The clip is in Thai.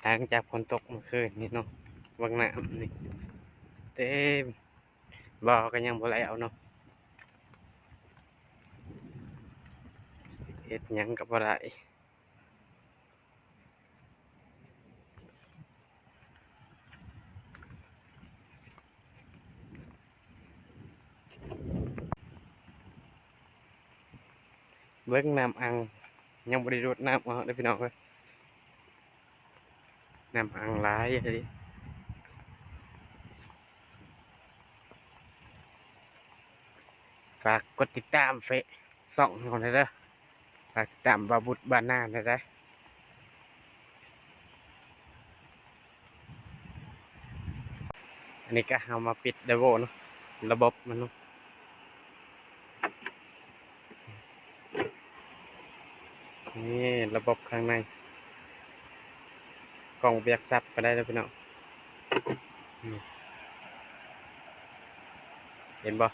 หลังจากฝนตกเมื่อคืนนี่เนาะบางน้ำนี่เต็มบ่อก็ยังบ่ไหลเอาเนาะเฮ็ดหยังก็บ่ได้เบิ่งน้ำอังยังบ่ได้รดน้ำเอาเด้อพี่น้องเอ้ยน้ำอังหลายอะดิฝากกดติดตามส่องของได้เด้อฝากติดตามบ่าวบุตรบ้านนาได้เด้ออันนี้ก็เอามาปิดไดโวเนาะระบบมันเนาะนี่ระบบข้างในกล่องเบียกซับก็ได้เด้อพี่น้องนี่เห็นบ่